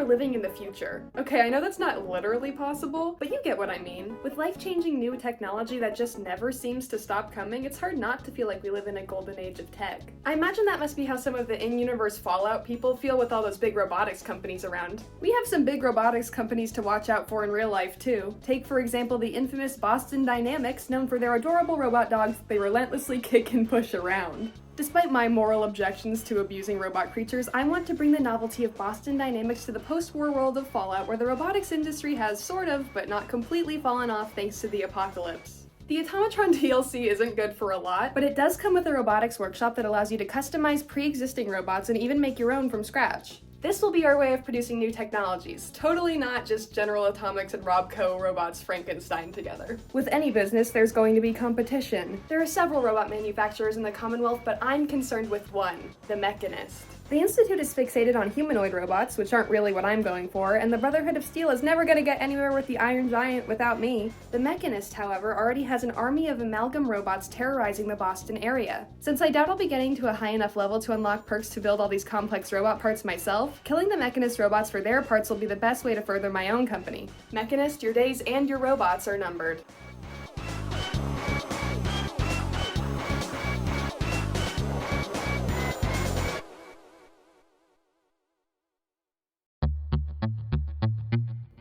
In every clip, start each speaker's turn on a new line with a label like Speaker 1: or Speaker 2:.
Speaker 1: we're living in the future. Okay, I know that's not literally possible, but you get what I mean. With life-changing new technology that just never seems to stop coming, it's hard not to feel like we live in a golden age of tech. I imagine that must be how some of the in-universe Fallout people feel with all those big robotics companies around. We have some big robotics companies to watch out for in real life too. Take for example the infamous Boston Dynamics, known for their adorable robot dogs that they relentlessly kick and push around. Despite my moral objections to abusing robot creatures, I want to bring the novelty of Boston Dynamics to the post-war world of Fallout, where the robotics industry has sort of, but not completely fallen off thanks to the apocalypse. The Automatron DLC isn't good for a lot, but it does come with a robotics workshop that allows you to customize pre-existing robots and even make your own from scratch. This will be our way of producing new technologies, totally not just General Atomics and Robco robots Frankenstein together. With any business, there's going to be competition. There are several robot manufacturers in the Commonwealth, but I'm concerned with one, the Mechanist. The Institute is fixated on humanoid robots, which aren't really what I'm going for, and the Brotherhood of Steel is never gonna get anywhere with the Iron Giant without me. The Mechanist, however, already has an army of amalgam robots terrorizing the Boston area. Since I doubt I'll be getting to a high enough level to unlock perks to build all these complex robot parts myself, killing the Mechanist robots for their parts will be the best way to further my own company. Mechanist, your days and your robots are numbered.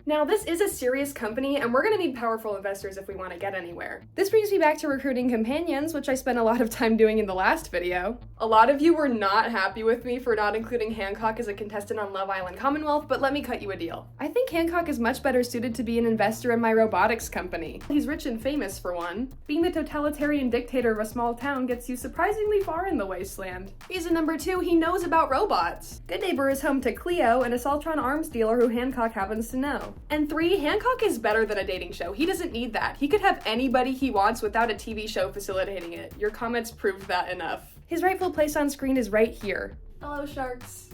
Speaker 1: Now, this is a serious company, and we're gonna need powerful investors if we want to get anywhere. This brings me back to recruiting companions, which I spent a lot of time doing in the last video. A lot of you were not happy with me for not including Hancock as a contestant on Love Island Commonwealth, but let me cut you a deal. I think Hancock is much better suited to be an investor in my robotics company. He's rich and famous, for one. Being the totalitarian dictator of a small town gets you surprisingly far in the wasteland. Reason number 2, he knows about robots. Good Neighbor is home to Cleo, an Assaultron arms dealer who Hancock happens to know. And 3, Hancock is better than a dating show. He doesn't need that. He could have anybody he wants without a TV show facilitating it. Your comments proved that enough. His rightful place on screen is right here. Hello, sharks.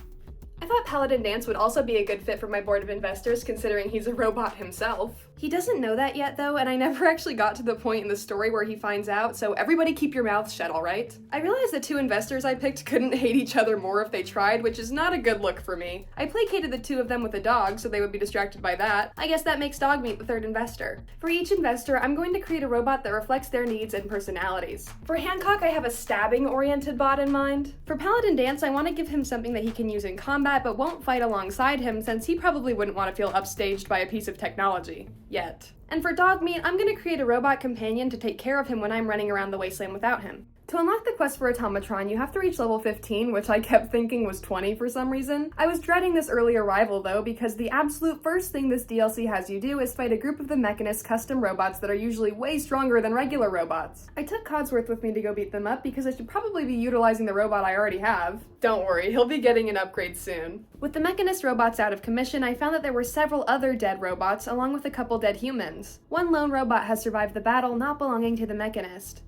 Speaker 1: I thought Paladin Dance would also be a good fit for my board of investors, considering he's a robot himself. He doesn't know that yet, though, and I never actually got to the point in the story where he finds out, so everybody keep your mouths shut, alright? I realized the 2 investors I picked couldn't hate each other more if they tried, which is not a good look for me. I placated the 2 of them with a dog, so they would be distracted by that. I guess that makes Dogmeat the 3rd investor. For each investor, I'm going to create a robot that reflects their needs and personalities. For Hancock, I have a stabbing-oriented bot in mind. For Paladin Dance, I want to give him something that he can use in combat, but won't fight alongside him, since he probably wouldn't want to feel upstaged by a piece of technology. Yet. And for Dogmeat, I'm gonna create a robot companion to take care of him when I'm running around the wasteland without him. To unlock the quest for Automatron, you have to reach level 15, which I kept thinking was 20 for some reason. I was dreading this early arrival though, because the absolute first thing this DLC has you do is fight a group of the Mechanist custom robots that are usually way stronger than regular robots. I took Codsworth with me to go beat them up because I should probably be utilizing the robot I already have. Don't worry, he'll be getting an upgrade soon. With the Mechanist robots out of commission, I found that there were several other dead robots, along with a couple dead humans. One lone robot has survived the battle, not belonging to the Mechanist.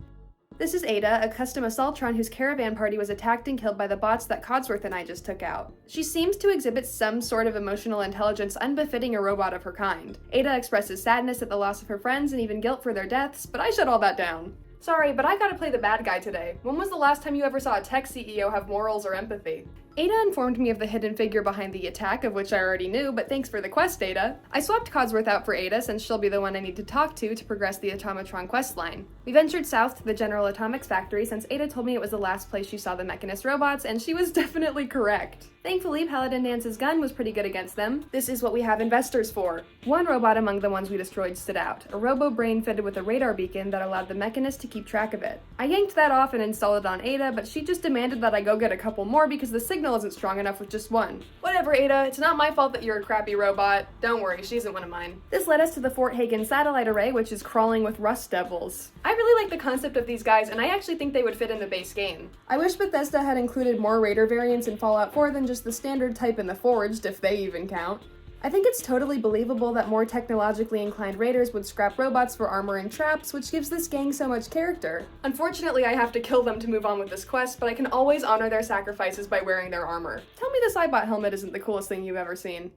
Speaker 1: This is Ada, a custom Assaultron whose caravan party was attacked and killed by the bots that Codsworth and I just took out. She seems to exhibit some sort of emotional intelligence unbefitting a robot of her kind. Ada expresses sadness at the loss of her friends and even guilt for their deaths, but I shut all that down. Sorry, but I gotta play the bad guy today. When was the last time you ever saw a tech CEO have morals or empathy? Ada informed me of the hidden figure behind the attack, of which I already knew, but thanks for the quest, Ada. I swapped Codsworth out for Ada, since she'll be the one I need to talk to progress the Automatron questline. We ventured south to the General Atomics factory, since Ada told me it was the last place she saw the Mechanist robots, and she was definitely correct. Thankfully, Paladin Dance's gun was pretty good against them. This is what we have investors for. One robot among the ones we destroyed stood out, a robo-brain fitted with a radar beacon that allowed the Mechanist to keep track of it. I yanked that off and installed it on Ada, but she just demanded that I go get a couple more because the signal isn't strong enough with just one. Whatever, Ada, it's not my fault that you're a crappy robot. Don't worry, she isn't one of mine. This led us to the Fort Hagen satellite array, which is crawling with rust devils. I really like the concept of these guys, and I actually think they would fit in the base game. I wish Bethesda had included more Raider variants in Fallout 4 than just the standard type in the Forged, if they even count. I think it's totally believable that more technologically inclined raiders would scrap robots for armor and traps, which gives this gang so much character. Unfortunately, I have to kill them to move on with this quest, but I can always honor their sacrifices by wearing their armor. Tell me this iBot helmet isn't the coolest thing you've ever seen.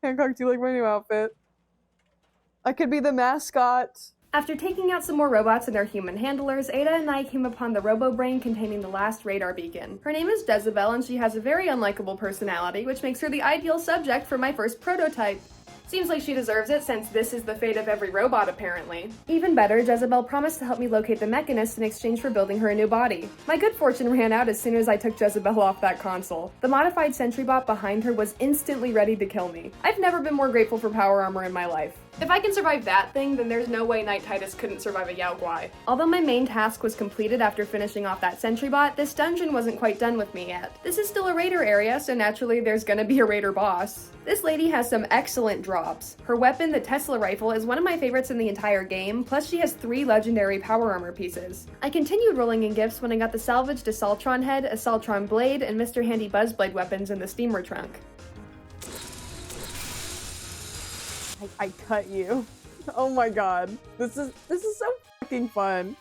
Speaker 2: Hancock, do you like my new outfit? I could be the mascot.
Speaker 1: After taking out some more robots and their human handlers, Ada and I came upon the robo-brain containing the last radar beacon. Her name is Jezebel and she has a very unlikable personality, which makes her the ideal subject for my first prototype. Seems like she deserves it since this is the fate of every robot apparently. Even better, Jezebel promised to help me locate the Mechanist in exchange for building her a new body. My good fortune ran out as soon as I took Jezebel off that console. The modified sentry bot behind her was instantly ready to kill me. I've never been more grateful for power armor in my life. If I can survive that thing, then there's no way Knight Titus couldn't survive a Jangwa. Although my main task was completed after finishing off that sentry bot, this dungeon wasn't quite done with me yet. This is still a raider area, so naturally there's gonna be a raider boss. This lady has some excellent drops. Her weapon, the Tesla rifle, is one of my favorites in the entire game, plus she has 3 legendary power armor pieces. I continued rolling in gifts when I got the salvaged Assaultron head, Assaultron blade, and Mr. Handy Buzzblade weapons in the steamer trunk.
Speaker 2: I cut you. Oh my god. This is so fucking fun.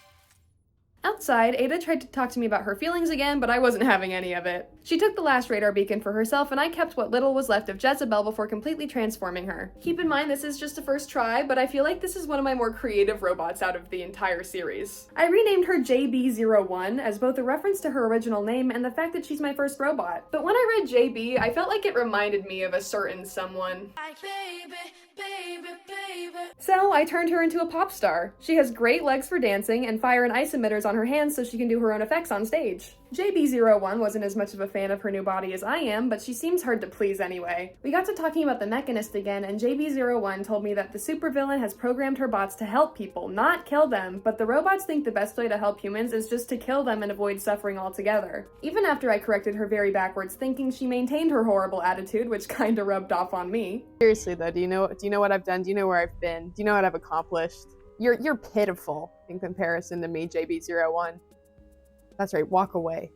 Speaker 1: Outside, Ada tried to talk to me about her feelings again, but I wasn't having any of it. She took the last radar beacon for herself, and I kept what little was left of Jezebel before completely transforming her. Keep in mind this is just a first try, but I feel like this is one of my more creative robots out of the entire series. I renamed her JB01 as both a reference to her original name and the fact that she's my first robot. But when I read JB, I felt like it reminded me of a certain someone. So I turned her into a pop star. She has great legs for dancing and fire and ice emitters on her hands so she can do her own effects on stage. JB01 wasn't as much of a fan of her new body as I am, but she seems hard to please anyway. We got to talking about the Mechanist again, and JB01 told me that the supervillain has programmed her bots to help people, not kill them, but the robots think the best way to help humans is just to kill them and avoid suffering altogether. Even after I corrected her very backwards thinking, she maintained her horrible attitude, which kinda rubbed off on me.
Speaker 2: Seriously though, do you know what I've done? Do you know where I've been? Do you know what I've accomplished? You're pitiful in comparison to me, JB01. That's right, walk away.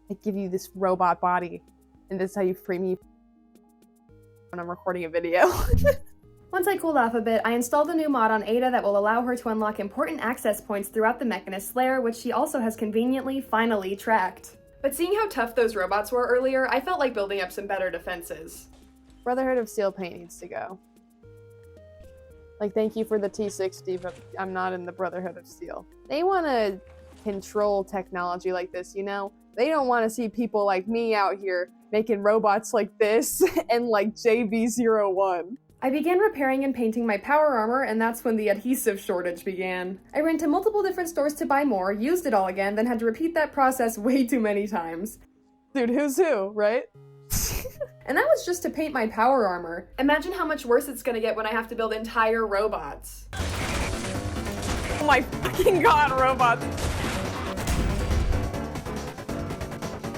Speaker 2: I give you this robot body, and this is how you free me when I'm recording a video.
Speaker 1: Once I cooled off a bit, I installed a new mod on Ada that will allow her to unlock important access points throughout the Mechanist's lair, which she also has conveniently, finally tracked. But seeing how tough those robots were earlier, I felt like building up some better defenses.
Speaker 2: Brotherhood of Steel paint needs to go. Like, thank you for the T60, but I'm not in the Brotherhood of Steel. They want to control technology like this, you know? They don't want to see people like me out here making robots like this and like JB01.
Speaker 1: I began repairing and painting my power armor, and that's when the adhesive shortage began. I ran to multiple different stores to buy more, used it all again, then had to repeat that process way too many times.
Speaker 2: Dude, who's who, right?
Speaker 1: And that was just to paint my power armor. Imagine how much worse it's gonna get when I have to build entire robots.
Speaker 2: Oh my fucking god, robots!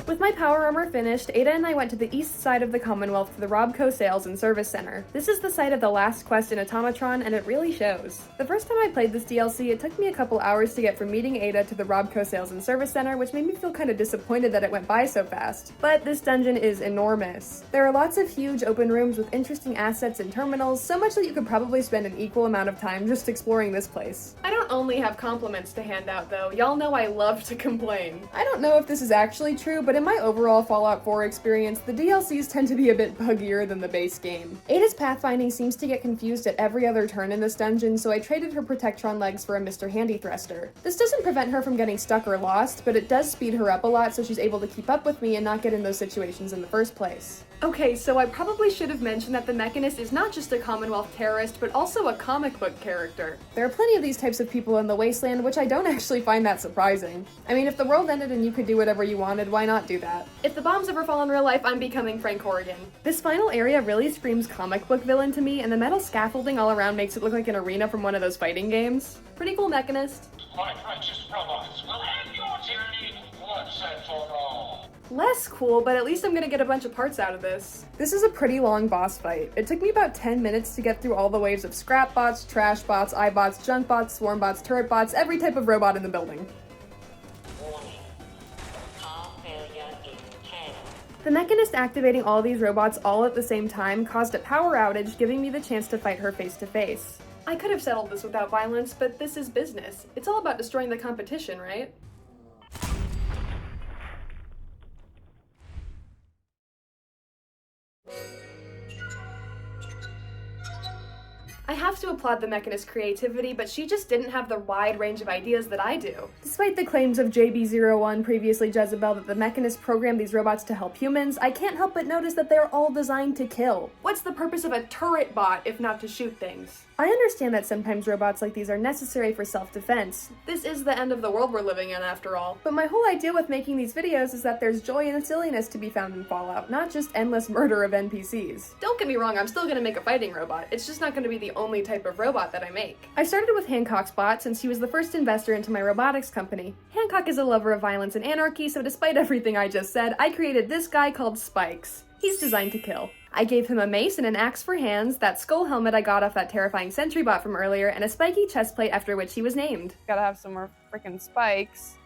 Speaker 1: With my power armor finished, Ada and I went to the east side of the Commonwealth to the Robco Sales and Service Center. This is the site of the last quest in Automatron, and it really shows. The first time I played this DLC, it took me a couple hours to get from meeting Ada to the Robco Sales and Service Center, which made me feel kind of disappointed that it went by so fast. But this dungeon is enormous. There are lots of huge open rooms with interesting assets and terminals, so much that you could probably spend an equal amount of time just exploring this place. I don't only have compliments to hand out though, y'all know I love to complain. I don't know if this is actually true, but in my overall Fallout 4 experience, the DLCs tend to be a bit buggier than the base game. Ada's pathfinding seems to get confused at every other turn in this dungeon, so I traded her Protectron legs for a Mr. Handy thruster. This doesn't prevent her from getting stuck or lost, but it does speed her up a lot so she's able to keep up with me and not get in those situations in the first place. Okay, so I probably should have mentioned that the Mechanist is not just a Commonwealth terrorist, but also a comic book character. There are plenty of these types of people in the Wasteland, which I don't actually find that surprising. I mean, if the world ended and you could do whatever you wanted, why not do that? If the bombs ever fall in real life, I'm becoming Frank Horrigan. This final area really screams comic book villain to me, and the metal scaffolding all around makes it look like an arena from one of those fighting games. Pretty cool, Mechanist.
Speaker 3: My righteous robots will end your tyranny once and for all.
Speaker 1: Less cool, but at least I'm gonna get a bunch of parts out of this. This is a pretty long boss fight. It took me about 10 minutes to get through all the waves of scrap bots, trash bots, iBots, junk bots, swarm bots, turret bots, every type of robot in the building.
Speaker 3: Warning. Car failure in 10.
Speaker 1: The Mechanist activating all these robots all at the same time caused a power outage, giving me the chance to fight her face to face. I could have settled this without violence, but this is business. It's all about destroying the competition, right? I have to applaud the Mechanist's creativity, but she just didn't have the wide range of ideas that I do. Despite the claims of JB01, previously Jezebel, that the Mechanist programmed these robots to help humans, I can't help but notice that they're all designed to kill. What's the purpose of a turret bot if not to shoot things? I understand that sometimes robots like these are necessary for self-defense. This is the end of the world we're living in after all. But my whole idea with making these videos is that there's joy and silliness to be found in Fallout, not just endless murder of NPCs. Don't get me wrong, I'm still gonna make a fighting robot. It's just not gonna be the only type of robot that I make. I started with Hancock's bot since he was the first investor into my robotics company. Hancock is a lover of violence and anarchy, so despite everything I just said, I created this guy called Spikes. He's designed to kill. I gave him a mace and an axe for hands, that skull helmet I got off that terrifying sentry bot from earlier, and a spiky chest plate after which he was named.
Speaker 2: Gotta have some more freaking spikes.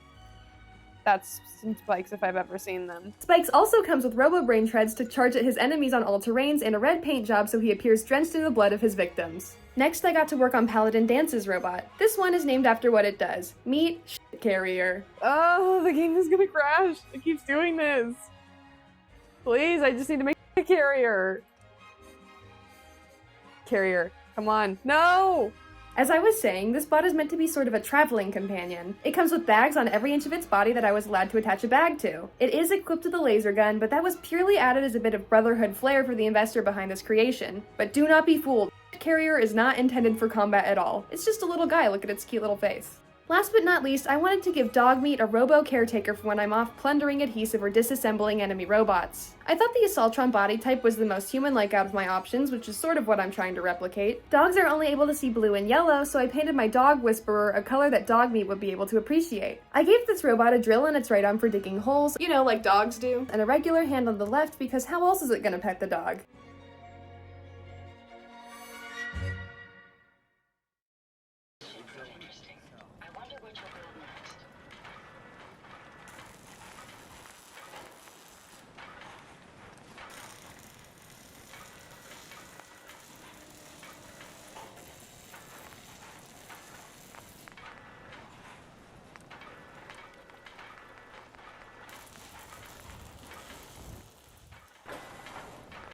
Speaker 2: That's some spikes if I've ever seen them.
Speaker 1: Spikes also comes with robo-brain treads to charge at his enemies on all terrains and a red paint job so he appears drenched in the blood of his victims. Next, I got to work on Paladin Dance's robot. This one is named after what it does. Meet Shit Carrier.
Speaker 2: Oh, the game is gonna crash. It keeps doing this. Please, I just need to make a carrier. Carrier, come on. No!
Speaker 1: As I was saying, this bot is meant to be sort of a traveling companion. It comes with bags on every inch of its body that I was allowed to attach a bag to. It is equipped with a laser gun, but that was purely added as a bit of Brotherhood flair for the investor behind this creation. But do not be fooled. Carrier is not intended for combat at all. It's just a little guy, look at its cute little face. Last but not least, I wanted to give Dogmeat a robo-caretaker for when I'm off plundering adhesive or disassembling enemy robots. I thought the Assaultron body type was the most human-like out of my options, which is sort of what I'm trying to replicate. Dogs are only able to see blue and yellow, so I painted my Dog Whisperer a color that Dogmeat would be able to appreciate. I gave this robot a drill in its right arm for digging holes, you know, like dogs do, and a regular hand on the left because how else is it gonna pet the dog?